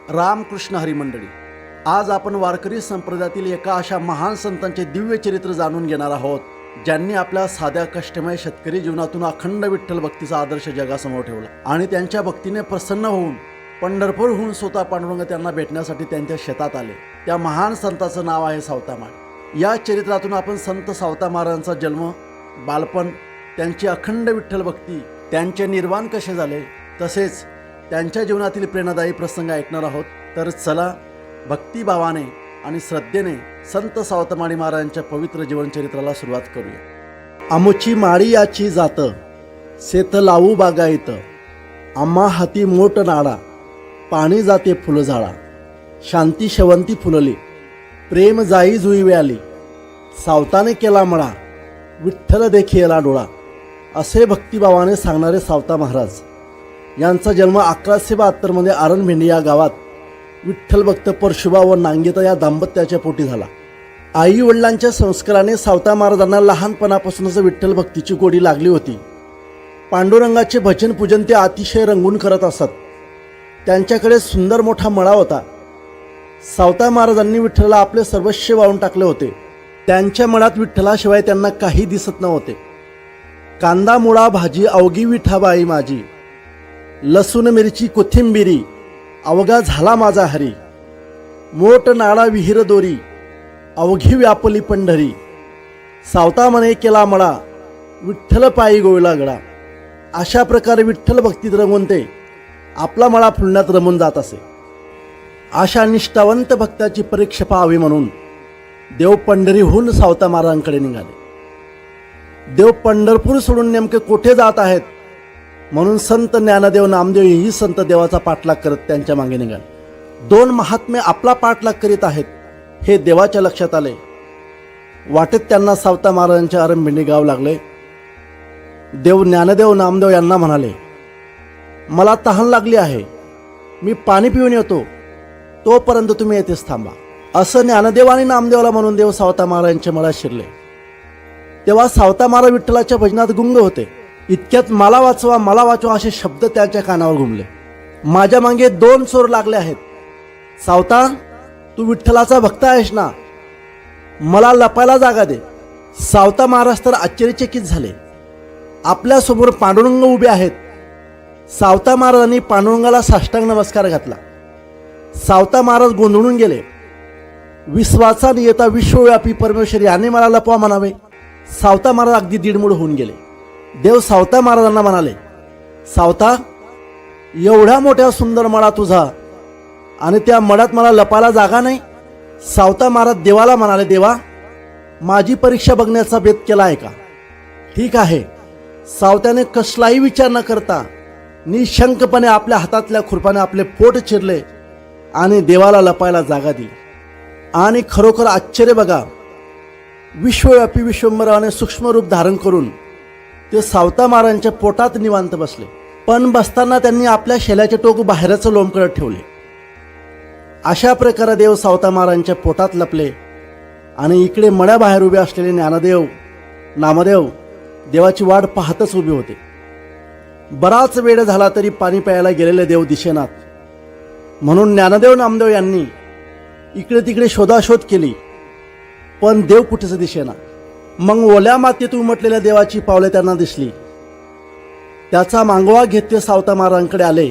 रामकृष्ण हरी मंडळी, आज आपण वारकरी संप्रदायातील एका अशा महान संतांचे दिव्य चरित्र जाणून घेणार आहोत, ज्यांनी आपल्या साध्या कष्टमय शेतकरी जीवनातून अखंड विठ्ठल भक्तीचा आदर्श जगासमोर ठेवला आणि त्यांच्या भक्तीने प्रसन्न होऊन पंढरपूरहून स्वतः पांडुरंग त्यांना भेटण्यासाठी त्यांच्या शेतात आले। त्या महान संताचं नाव आहे सावता महाराज। या चरित्रातून आपण संत सावता महाराजांचा जन्म, बालपण, त्यांची अखंड विठ्ठल भक्ती, त्यांचे निर्वाण कसे झाले, तसेच त्यांच्या जीवनातील प्रेरणादायी प्रसंग ऐकणार आहोत। तर चला भक्तिभावाने आणि श्रद्धेने संत सावता माळी महाराजांच्या पवित्र जीवनचरित्राला सुरुवात करूया। आमुची माळी याची जात, शेत लावू बागायत, आम्हा हाती मोठ नाडा, पाणी जाते फुलझाडा, शांती शेवंती फुलली, प्रेम जाई जुई व्याली, सावताने केला मळा, विठ्ठल देखिला डोळा, असे भक्तिभावाने सांगणारे सावता महाराज यांचा जन्म 1172 मध्ये आरणभेंडी या गावात विठ्ठल भक्त परशुबा व नांगेता या दाम्पत्याच्या पोटी झाला। आई वडिलांच्या संस्काराने सावता महाराजांना लहानपणापासूनच विठ्ठल भक्तीची गोडी लागली होती। पांडुरंगाचे भजन पूजन ते अतिशय रंगून करत असत। त्यांच्याकडे सुंदर मोठा मळा होता। सावता महाराजांनी विठ्ठलाला आपले सर्वस्व वाहून टाकले होते। त्यांच्या मळात विठ्ठलाशिवाय त्यांना काही दिसत नव्हते। कांदा मुळा भाजी अवघी विठाबाई माझी, लसूण मिरची कोथिंबिरी अवघा झाला माझा हरी, मोठ नाळा विहीर दोरी अवघी व्यापली पंढरी, सावता मने केला मळा, विठ्ठल पायी गोविला गडा। अशा प्रकारे विठ्ठल भक्तीत रमून ते आपला मळा फुलण्यात रमून जात असे। अशा निष्ठावंत भक्ताची परीक्षा पाहावी म्हणून देव पंढरीहून सावता महाराजांकडे निघाले। देव पंढरपूर सोडून नेमके कोठे जात आहेत म्हणून संत ज्ञानदेव नामदेव ही संत देवाचा पाठलाग करत त्यांच्या मागे निघाले। दोन महात्मे आपला पाठलाग करीत आहेत हे देवाच्या लक्षात आले। वाटेत त्यांना सावता महाराजांचे आरणभेंडी गाव लागले। देव ज्ञानदेव नामदेव यांना म्हणाले, मला तहान लागली आहे, मी पाणी पिऊन येतो, तोपर्यंत तुम्ही येथेच थांबा। असं ज्ञानदेव आणि नामदेवाला म्हणून देव सावता महाराजांच्या मळ्यात शिरले। तेव्हा सावता महाराज विठ्ठलाच्या भजनात गुंग होते। इतक्यात मला वाचवा मला वाचवा असे शब्द त्यांच्या कानावर घुमले। माझ्या मागे दोन चोर लागले आहेत। सावता, तू विठ्ठलाचा भक्त आहेस ना, मला लपायला जागा दे। सावता महाराज तर आश्चर्यचकित झाले। आपल्यासमोर पांडुरंग उभे आहेत। सावता महाराजांनी पांडुरंगाला साष्टांग नमस्कार घातला। सावता महाराज गोंधळून गेले। विश्वाचा नियता विश्वव्यापी परमेश्वर याने मला लपवा म्हणावे। सावता महाराज अगदी दीडमूड होऊन गेले। देव सावता महाराजांना म्हणाले, सावता, एवढ्या मोठ्या सुंदर मळा तुझा आणि त्या मळ्यात मला लपायला जागा नाही। सावता महाराज देवाला म्हणाले, देवा, माझी परीक्षा बघण्याचा बेत केला आहे का? ठीक आहे। सावत्याने कसलाही विचार न करता निशंकपणे आपल्या हातातल्या खुरपाने आपले पोट चिरले आणि देवाला लपायला जागा दिली। आणि खरोखर आश्चर्य बघा, विश्वव्यापी विश्वंभराने सूक्ष्म रूप धारण करून ते सावता महाराजांच्या पोटात निवांत बसले। पण बसताना त्यांनी आपल्या शेल्याचे टोक बाहेरच लोंब करत ठेवले। अशा प्रकारे देव सावता महाराजांच्या पोटात लपले आणि इकडे मळ्याबाहेर उभे असलेले ज्ञानदेव नामदेव देवाची वाट पाहतच उभे होते। बराच वेळ झाला तरी पाणी प्यायला गेलेले देव दिसेनात म्हणून ज्ञानदेव नामदेव यांनी इकडे तिकडे शोधाशोध केली, पण देव कुठेच दिसेना। मग ओल्या मातीत उमटलेल्या देवाची पावले त्यांना दिसली। त्याचा मागोवा घेत ते सावता महाराजांकडे आले।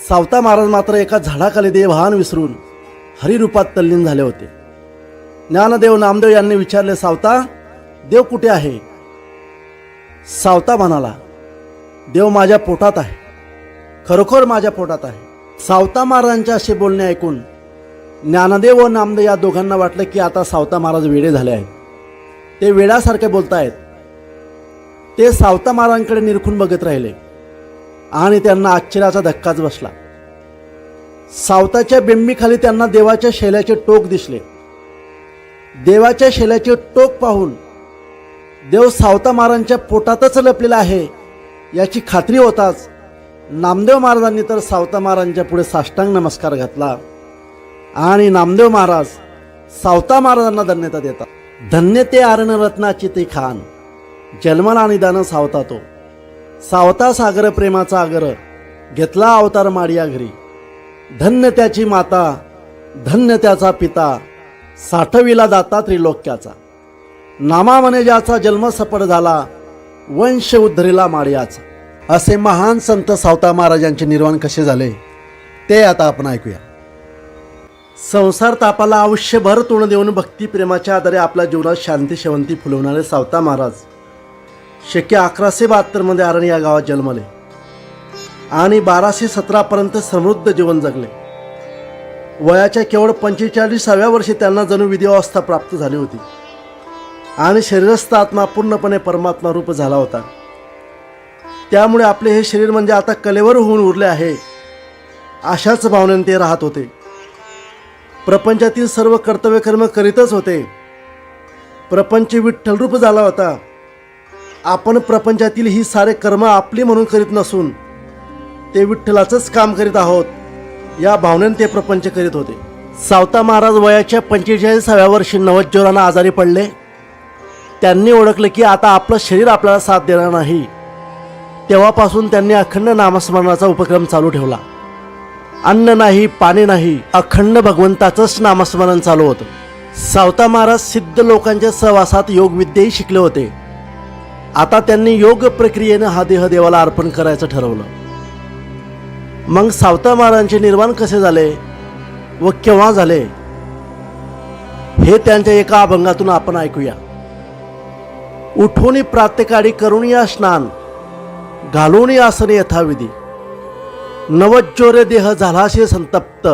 सावता महाराज मात्र एका झाडाखाली देवभान विसरून हरिरूपात तल्लीन झाले होते। ज्ञानदेव नामदेव यांनी विचारले, सावता, देव कुठे आहे? सावता म्हणाला, देव माझ्या पोटात आहे, खरोखर माझ्या पोटात आहे। सावता महाराजांचे असे बोलणे ऐकून ज्ञानदेव व नामदेव या दोघांना वाटलं की आता सावता महाराज वेडे झाले आहेत, ते वेड्यासारखे बोलतायत। ते सावता महाराजांकडे निरखून बघत राहिले आणि त्यांना आश्चर्याचा धक्काच बसला। सावताच्या बिंबीखाली त्यांना देवाच्या शेल्याचे टोक दिसले। देवाच्या शेल्याचे टोक पाहून देव सावता महाराजांच्या पोटातच लपलेला आहे याची खात्री होताच नामदेव महाराजांनी तर सावता महाराजांच्या पुढे साष्टांग नमस्कार घातला आणि नामदेव महाराज सावता महाराजांना धन्यता देतात। धन्य ते आरण रत्नाची ते खान, जन्मला निदान सावता तो, सावता सागर प्रेमाचा आगर, घेतला अवतार माडिया घरी। धन्य त्याची माता, धन्य त्याचा पिता, साठविला दाता त्रिलोक्याचा. नामामने ज्याचा जन्म सफळ झाला, वंश उद्धरिला माडियाचा. असे महान संत सावता महाराजांचे निर्वाण कसे झाले ते आता आपण ऐकूया. संसार तापाला आयुष्यभर तोंड देऊन भक्तिप्रेमाच्या आधारे आपल्या जीवनात शांती शेवंती फुलवणारे सावता महाराज शके 1172 मध्ये आरण या गावात जन्मले आणि 1217 पर्यंत समृद्ध जीवन जगले. वयाच्या केवळ 45व्या वर्षी त्यांना जणू विधिअवस्था प्राप्त झाली होती आणि शरीरस्थ आत्मा पूर्णपणे परमात्मा रूप झाला होता. त्यामुळे आपले हे शरीर म्हणजे आता कलेवर होऊन उरले आहे अशाच भावनेने ते राहत होते. प्रपंचातील सर्व कर्तव्य कर्म करीतच होते. प्रपंच विठ्ठल रूप झाला होता. आपण प्रपंचातील ही सारे कर्म आपली म्हणून करीत नसून ते विठ्ठलाचंच काम करीत आहोत या भावनेने ते प्रपंच करीत होते. सावता महाराज वयाच्या 45व्या वर्षी नवज्वरानं आजारी पडले. त्यांनी ओळखले की आता आपलं शरीर आपल्याला साथ देणार नाही. तेव्हापासून त्यांनी अखंड नामस्मरणाचा उपक्रम चालू ठेवला. अन्न नाही, पाणी नाही, अखंड भगवंताचंच नामस्मरण चालू होतं. सावता महाराज सिद्ध लोकांच्या सहवासात योगविद्याही शिकले होते. आता त्यांनी योग प्रक्रियेनं हा देह देवाला अर्पण करायचं ठरवलं. मग सावता महाराजांचे निर्वाण कसे झाले व केव्हा झाले हे त्यांच्या एका अभंगातून आपण ऐकूया. उठून प्रातःकाळी करून या स्नान, घालून आसन यथाविधी, नवज्योरे देह झालाशे संतप्त,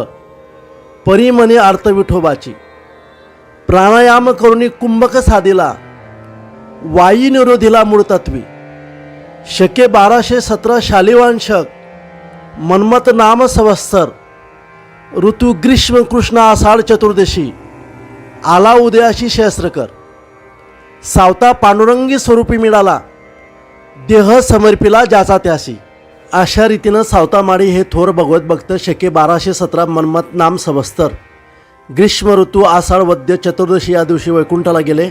परिमने अर्थ विठोबाची. प्राणायाम करून कुंभक साधिला, वायी निरोधीला मूळतत्वी. शके 1217 शालिवांशक, मन्मथ नाम संवत्सर, ऋतू ग्रीष्म कृष्ण आषाढ चतुर्दशी, आला उदयाशी सहस्त्रकर. सावता पांडुरंगी स्वरूपी मिळाला, देह समर्पिला ज्याचा त्यासी. अशा रीतीनं सावता माडी हे थोर भगवत भक्त शके 1217 मन्मथ नाम संवत्सर, ग्रीष्म ऋतू आषाढ वद्य चतुर्दशी या दिवशी वैकुंठाला गेले.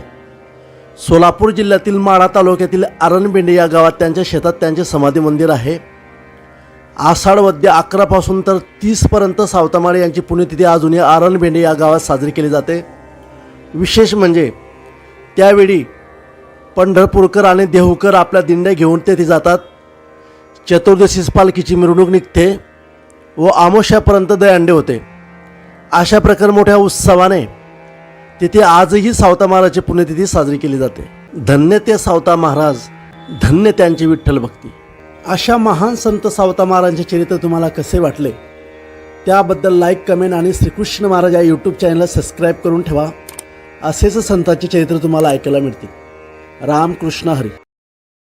सोलापूर जिल्ह्यातील माढा तालुक्यातील आरणबेंडे या गावात त्यांच्या शेतात त्यांचे समाधी मंदिर आहे. आषाढ वद्य 11 पासून तर 30 पर्यंत सावता माडी यांची पुण्यतिथी अजूनही आरणबेंडे या गावात साजरी केली जाते. विशेष म्हणजे त्यावेळी पंढरपूरकर आणि देहूकर आपल्या दिंड्या घेऊन तेथे जातात. चतुर्दशीस पालखीची मिरवणूक निघते व आमोशापर्यंत दहीहंडी होते. अशा प्रकारे मोठ्या उत्सवाने तिथे आजही सावता महाराजची पुण्यतिथी साजरी केली जाते. धन्य ते सावता महाराज, धन्य त्यांची विठ्ठल भक्ती. अशा महान संत सावता महाराजांचे चरित्र तुम्हाला कसे वाटले त्याबद्दल लाईक, कमेंट आणि श्रीकृष्ण महाराज या यूट्यूब चॅनलला सबस्क्राईब करून ठेवा. असेच संतांचे चरित्र तुम्हाला ऐकायला मिळतील. रामकृष्ण हरी.